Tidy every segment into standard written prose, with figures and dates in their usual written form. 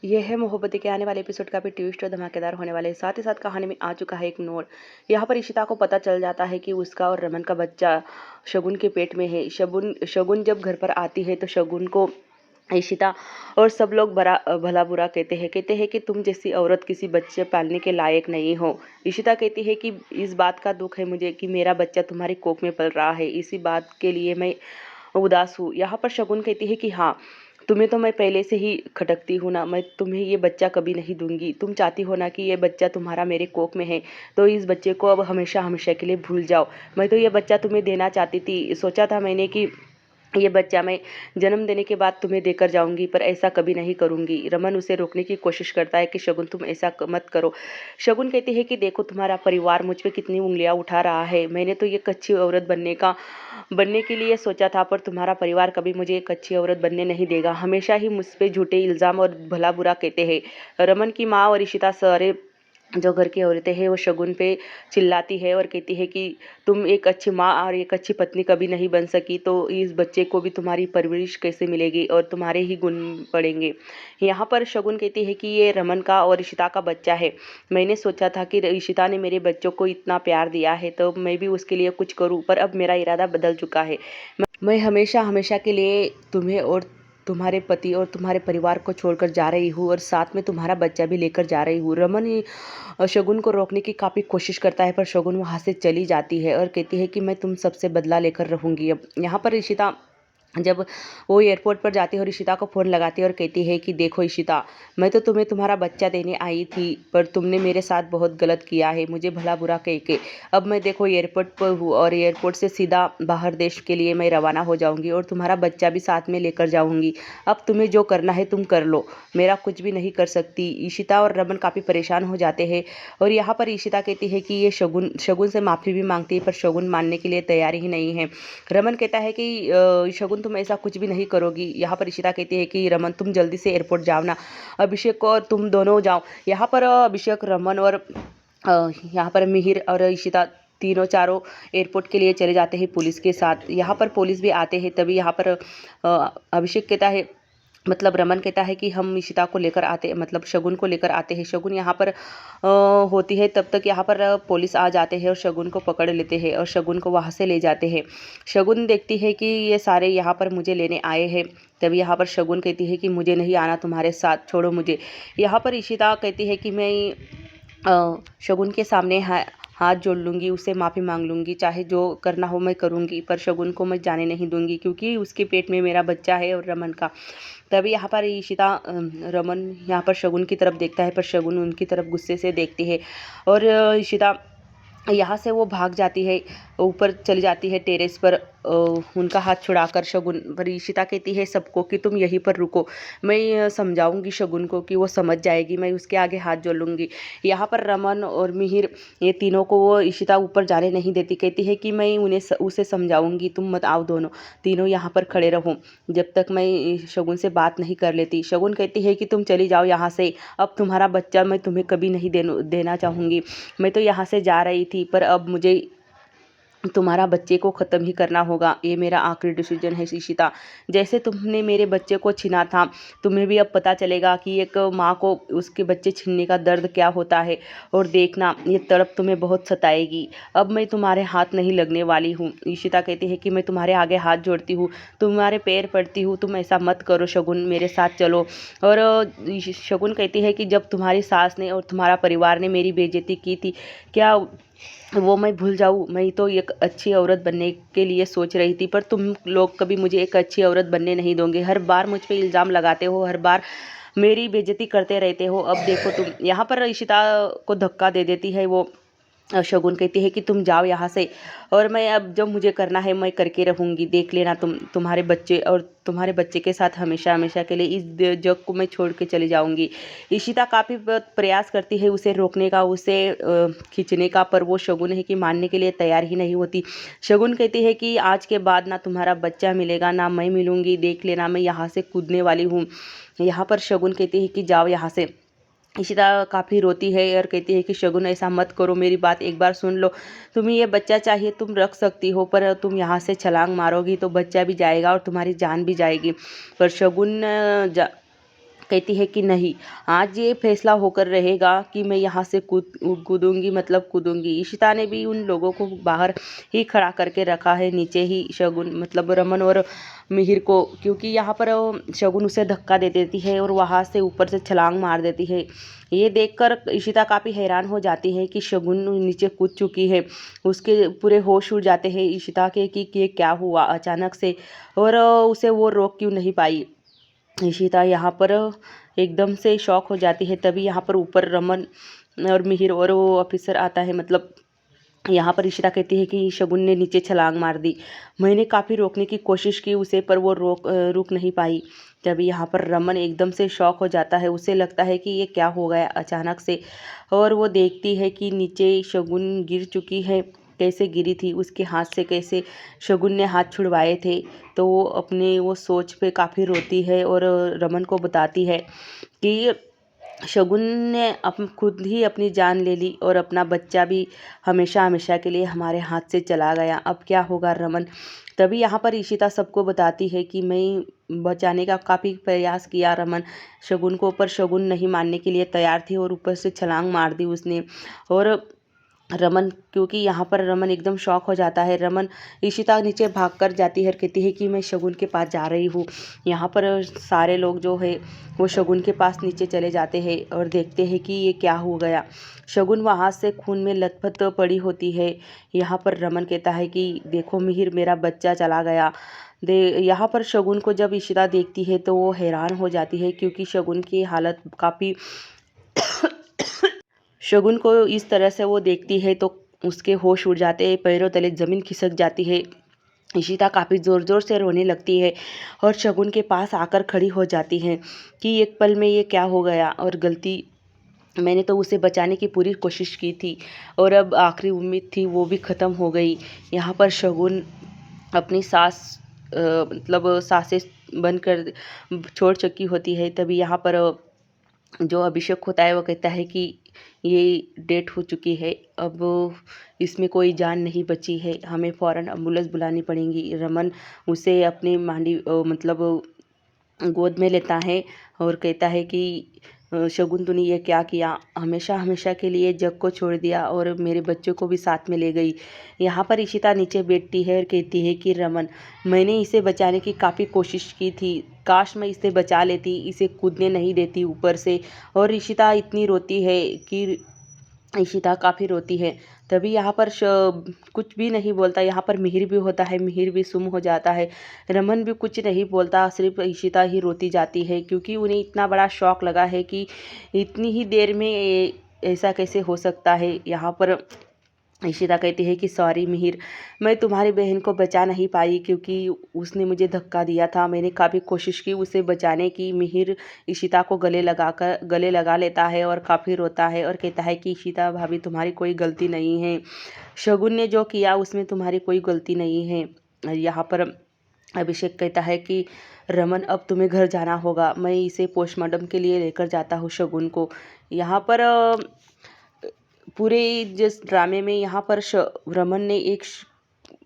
ये है मोहब्बतें के आने वाले एपिसोड का भी ट्विस्ट और धमाकेदार होने वाले हैं। साथ ही साथ कहानी में आ चुका है एक मोड़। यहाँ पर इशिता को पता चल जाता है कि उसका और रमन का बच्चा शगुन के पेट में है। शगुन शगुन जब घर पर आती है तो शगुन को इशिता और सब लोग बड़ा भला बुरा कहते हैं कि तुम जैसी औरत किसी बच्चे पालने के लायक नहीं हो। इशिता कहती है कि इस बात का दुख है मुझे कि मेरा बच्चा तुम्हारी कोख में पल रहा है, इसी बात के लिए मैं उदास हूँ। यहाँ पर शगुन कहती है कि हाँ, तुम्हें तो मैं पहले से ही खटकती हूँ ना, मैं तुम्हें ये बच्चा कभी नहीं दूंगी। तुम चाहती हो ना कि ये बच्चा तुम्हारा मेरे कोख में है, तो इस बच्चे को अब हमेशा हमेशा के लिए भूल जाओ। मैं तो ये बच्चा तुम्हें देना चाहती थी, सोचा था मैंने कि ये बच्चा मैं जन्म देने के बाद तुम्हें देकर जाऊंगी, पर ऐसा कभी नहीं करूंगी। रमन उसे रोकने की कोशिश करता है कि शगुन तुम ऐसा मत करो। शगुन कहती है कि देखो तुम्हारा परिवार मुझ पे कितनी उंगलियां उठा रहा है। मैंने तो ये अच्छी औरत बनने के लिए सोचा था, पर तुम्हारा परिवार कभी मुझे एक अच्छी औरत बनने नहीं देगा। हमेशा ही मुझ पे झूठे इल्ज़ाम और भला बुरा कहते हैं। रमन की माँ और इशिता सारे जो घर की औरतें हैं वो शगुन पे चिल्लाती है और कहती है कि तुम एक अच्छी माँ और एक अच्छी पत्नी कभी नहीं बन सकी, तो इस बच्चे को भी तुम्हारी परवरिश कैसे मिलेगी और तुम्हारे ही गुण पड़ेंगे। यहाँ पर शगुन कहती है कि ये रमन का और इशिता का बच्चा है। मैंने सोचा था कि इशिता ने मेरे बच्चों को इतना प्यार दिया है तो मैं भी उसके लिए कुछ करूँ, पर अब मेरा इरादा बदल चुका है। मैं हमेशा हमेशा के लिए तुम्हें और तुम्हारे पति और तुम्हारे परिवार को छोड़कर जा रही हूँ और साथ में तुम्हारा बच्चा भी लेकर जा रही हूँ। रमन शगुन को रोकने की काफ़ी कोशिश करता है, पर शगुन वहाँ से चली जाती है और कहती है कि मैं तुम सबसे बदला लेकर रहूँगी। अब यहाँ पर इशिता जब वो एयरपोर्ट पर जाती है और इशिता को फ़ोन लगाती है और कहती है कि देखो इशिता, मैं तो तुम्हें तुम्हारा बच्चा देने आई थी, पर तुमने मेरे साथ बहुत गलत किया है, मुझे भला बुरा कह के। अब मैं देखो एयरपोर्ट पर हूँ और एयरपोर्ट से सीधा बाहर देश के लिए मैं रवाना हो जाऊँगी और तुम्हारा बच्चा भी साथ में लेकर जाऊँगी। अब तुम्हें जो करना है तुम कर लो, मेरा कुछ भी नहीं कर सकती। इशिता और रमन काफ़ी परेशान हो जाते हैं और यहाँ पर इशिता कहती है कि ये शगुन से माफ़ी भी मांगती है, पर शगुन मानने के लिए तैयार ही नहीं है। रमन कहता है कि शगुन तुम ऐसा कुछ भी नहीं करोगी। यहाँ पर इशिता कहती है कि रमन तुम जल्दी से एयरपोर्ट जाओ ना, अभिषेक और तुम दोनों जाओ। यहाँ पर अभिषेक, रमन और यहाँ पर मिहिर और इशिता तीनों चारों एयरपोर्ट के लिए चले जाते हैं पुलिस के साथ। यहाँ पर पुलिस भी आते हैं, तभी यहाँ पर अभिषेक कहता है, मतलब रमन कहता है कि हम इशिता को लेकर आते, मतलब शगुन को लेकर आते हैं। शगुन यहाँ पर होती है, तब तक यहाँ पर पुलिस आ जाते हैं और शगुन को पकड़ लेते हैं और शगुन को वहाँ से ले जाते हैं। शगुन देखती है कि ये सारे यहाँ पर मुझे लेने आए हैं, तभी यहाँ पर शगुन कहती है कि मुझे नहीं आना तुम्हारे साथ, छोड़ो मुझे। यहाँ पर इशिता कहती है कि मैं शगुन के सामने हाथ जोड़ लूँगी, उससे माफ़ी मांग लूँगी, चाहे जो करना हो मैं करूँगी, पर शगुन को मैं जाने नहीं दूँगी क्योंकि उसके पेट में मेरा बच्चा है और रमन का। तभी यहाँ पर इशिता रमन यहाँ पर शगुन की तरफ देखता है, पर शगुन उनकी तरफ गुस्से से देखती है और इशिता यहाँ से वो भाग जाती है, ऊपर चली जाती है टेरेस पर। उनका हाथ छुड़ाकर शगुन पर इशिता कहती है सबको कि तुम यहीं पर रुको, मैं समझाऊंगी शगुन को कि वो समझ जाएगी, मैं उसके आगे हाथ जोड़ लूँगी। यहाँ पर रमन और मिहिर ये तीनों को वो इशिता ऊपर जाने नहीं देती, कहती है कि मैं उसे समझाऊंगी, तुम मत आओ, दोनों तीनों यहाँ पर खड़े रहो जब तक मैं शगुन से बात नहीं कर लेती। शगुन कहती है कि तुम चली जाओ यहाँ से, अब तुम्हारा बच्चा मैं तुम्हें कभी नहीं देना चाहूँगी। मैं तो यहाँ से जा रही थी, पर अब मुझे तुम्हारा बच्चे को ख़त्म ही करना होगा, ये मेरा आखिरी डिसीजन है इशिता। जैसे तुमने मेरे बच्चे को छीना था, तुम्हें भी अब पता चलेगा कि एक माँ को उसके बच्चे छीनने का दर्द क्या होता है, और देखना ये तड़प तुम्हें बहुत सताएगी। अब मैं तुम्हारे हाथ नहीं लगने वाली हूँ। इशिता कहती है कि मैं तुम्हारे आगे हाथ जोड़ती हूँ, तुम्हारे पैर पड़ती हूँ, तुम ऐसा मत करो शगुन, मेरे साथ चलो। और शगुन कहती है कि जब तुम्हारी सास ने और तुम्हारा परिवार ने मेरी बेइज्जती की थी, क्या वो मैं भूल जाऊँ? मैं तो एक अच्छी औरत बनने के लिए सोच रही थी, पर तुम लोग कभी मुझे एक अच्छी औरत बनने नहीं दोगे। हर बार मुझ पे इल्ज़ाम लगाते हो, हर बार मेरी बेइज्जती करते रहते हो। अब देखो तुम। यहाँ पर इशिता को धक्का दे देती है वो शगुन, कहती है कि तुम जाओ यहाँ से, और मैं अब जब मुझे करना है मैं करके रहूँगी, देख लेना तुम्हारे बच्चे और तुम्हारे बच्चे के साथ हमेशा हमेशा के लिए इस जग को मैं छोड़ के चली जाऊँगी। इशिता काफ़ी प्रयास करती है उसे रोकने का, उसे खींचने का, पर वो शगुन है कि मानने के लिए तैयार ही नहीं होती। शगुन कहती है कि आज के बाद ना तुम्हारा बच्चा मिलेगा ना मैं मिलूँगी, देख लेना मैं यहाँ से कूदने वाली हूँ। यहाँ पर शगुन कहती है कि जाओ यहाँ से। इशिता काफ़ी रोती है और कहती है कि शगुन ऐसा मत करो, मेरी बात एक बार सुन लो। तुम्हें ये बच्चा चाहिए तुम रख सकती हो, पर तुम यहाँ से छलांग मारोगी तो बच्चा भी जाएगा और तुम्हारी जान भी जाएगी। पर शगुन कहती है कि नहीं, आज ये फैसला होकर रहेगा कि मैं यहाँ से कूदूंगी, मतलब कूदूंगी। इशिता ने भी उन लोगों को बाहर ही खड़ा करके रखा है, नीचे ही शगुन मतलब रमन और मिहिर को, क्योंकि यहाँ पर शगुन उसे धक्का दे देती है और वहाँ से ऊपर से छलांग मार देती है। ये देखकर इशिता काफ़ी हैरान हो जाती है कि शगुन नीचे कूद चुकी है। उसके पूरे होश उड़ जाते हैं इशिता के कि ये क्या हुआ अचानक से, और उसे वो रोक क्यों नहीं पाई। इशिता यहाँ पर एकदम से शॉक हो जाती है। तभी यहाँ पर ऊपर रमन और मिहिर और वो ऑफिसर आता है। मतलब यहाँ पर इशिता कहती है कि शगुन ने नीचे छलांग मार दी। मैंने काफ़ी रोकने की कोशिश की उसे, पर वो रुक नहीं पाई। तभी यहाँ पर रमन एकदम से शॉक हो जाता है। उसे लगता है कि ये क्या हो गया अचानक से, और वो देखती है कि नीचे शगुन गिर चुकी है। कैसे गिरी थी, उसके हाथ से कैसे शगुन ने हाथ छुड़वाए थे। तो वो अपने वो सोच पे काफ़ी रोती है और रमन को बताती है कि शगुन ने खुद ही अपनी जान ले ली और अपना बच्चा भी हमेशा हमेशा के लिए हमारे हाथ से चला गया। अब क्या होगा रमन। तभी यहाँ पर इशिता सबको बताती है कि मैं बचाने का काफ़ी प्रयास किया रमन शगुन को, पर शगुन नहीं मानने के लिए तैयार थी और ऊपर से छलांग मार दी उसने। और रमन, क्योंकि यहाँ पर रमन एकदम शॉक हो जाता है। रमन इशिता नीचे भागकर जाती है और कहती है कि मैं शगुन के पास जा रही हूँ। यहाँ पर सारे लोग जो है वो शगुन के पास नीचे चले जाते हैं और देखते हैं कि ये क्या हो गया। शगुन वहाँ से खून में लथपथ पड़ी होती है। यहाँ पर रमन कहता है कि देखो मिहिर, मेरा बच्चा चला गया। यहाँ पर शगुन को जब इशिता देखती है तो वो हैरान हो जाती है, क्योंकि शगुन की हालत काफ़ी शगुन को इस तरह से वो देखती है तो उसके होश उड़ जाते हैं, पैरों तले ज़मीन खिसक जाती है। इशिता काफ़ी ज़ोर ज़ोर से रोने लगती है और शगुन के पास आकर खड़ी हो जाती है कि एक पल में ये क्या हो गया, और गलती मैंने तो उसे बचाने की पूरी कोशिश की थी और अब आखिरी उम्मीद थी वो भी ख़त्म हो गई। यहाँ पर शगुन अपनी मतलब सांसें बंद कर छोड़ चुकी होती है। तभी यहाँ पर जो अभिषेक होता है वो कहता है कि ये डेट हो चुकी है, अब इसमें कोई जान नहीं बची है, हमें फ़ौरन एम्बुलेंस बुलानी पड़ेगी। रमन उसे अपनी मतलब गोद में लेता है और कहता है कि शगुन तूने ये क्या किया, हमेशा हमेशा के लिए जग को छोड़ दिया और मेरे बच्चों को भी साथ में ले गई। यहाँ पर इशिता नीचे बैठती है और कहती है कि रमन, मैंने इसे बचाने की काफ़ी कोशिश की थी, काश मैं इसे बचा लेती, इसे कूदने नहीं देती ऊपर से। और इशिता इतनी रोती है कि इशिता काफ़ी रोती है। तभी यहाँ पर कुछ भी नहीं बोलता। यहाँ पर मिहिर भी होता है, मिहिर भी सुम हो जाता है। रमन भी कुछ नहीं बोलता, सिर्फ इशिता ही रोती जाती है, क्योंकि उन्हें इतना बड़ा शौक लगा है कि इतनी ही देर में ऐसा कैसे हो सकता है। यहाँ पर इशिता कहती है कि सॉरी मिहिर, मैं तुम्हारी बहन को बचा नहीं पाई क्योंकि उसने मुझे धक्का दिया था। मैंने काफ़ी कोशिश की उसे बचाने की। मिहिर इशिता को गले लगा लेता है और काफ़ी रोता है और कहता है कि इशिता भाभी, तुम्हारी कोई गलती नहीं है, शगुन ने जो किया उसमें तुम्हारी कोई गलती नहीं है। यहाँ पर अभिषेक कहता है कि रमन, अब तुम्हें घर जाना होगा, मैं इसे पोस्टमार्टम के लिए लेकर जाता हूँ शगुन को। यहाँ पर पूरे जिस ड्रामे में यहाँ पर रमन ने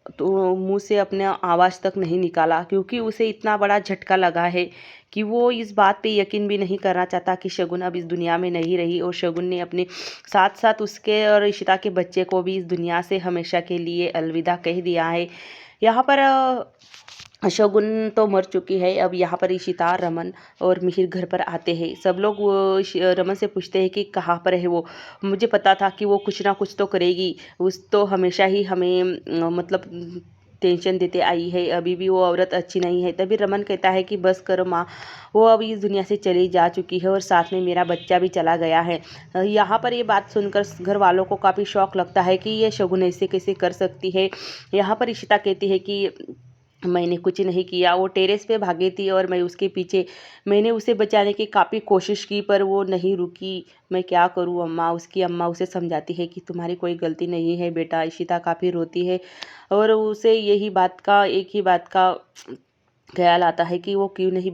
तो मुंह से अपने आवाज़ तक नहीं निकाला, क्योंकि उसे इतना बड़ा झटका लगा है कि वो इस बात पे यकीन भी नहीं करना चाहता कि शगुन अब इस दुनिया में नहीं रही, और शगुन ने अपने साथ साथ उसके और इशिता के बच्चे को भी इस दुनिया से हमेशा के लिए अलविदा कह दिया है। यहाँ पर शगुन तो मर चुकी है। अब यहाँ पर इशिता, रमन और मिहिर घर पर आते हैं। सब लोग रमन से पूछते हैं कि कहाँ पर है वो। मुझे पता था कि वो कुछ ना कुछ तो करेगी, उस तो हमेशा ही हमें मतलब टेंशन देते आई है, अभी भी वो औरत अच्छी नहीं है। तभी रमन कहता है कि बस करो माँ, वो अब इस दुनिया से चली जा चुकी है और साथ में मेरा बच्चा भी चला गया है। यहाँ पर ये बात सुनकर घर वालों को काफ़ी शौक लगता है कि ये शगुन ऐसे कैसे कर सकती है। यहाँ पर इशिता कहती है कि मैंने कुछ नहीं किया, वो टेरेस पे भागी थी और मैं उसके पीछे, मैंने उसे बचाने की काफ़ी कोशिश की पर वो नहीं रुकी, मैं क्या करूँ अम्मा। उसकी अम्मा उसे समझाती है कि तुम्हारी कोई गलती नहीं है बेटा। इशिता काफ़ी रोती है और उसे एक ही बात का ख्याल आता है कि वो क्यों नहीं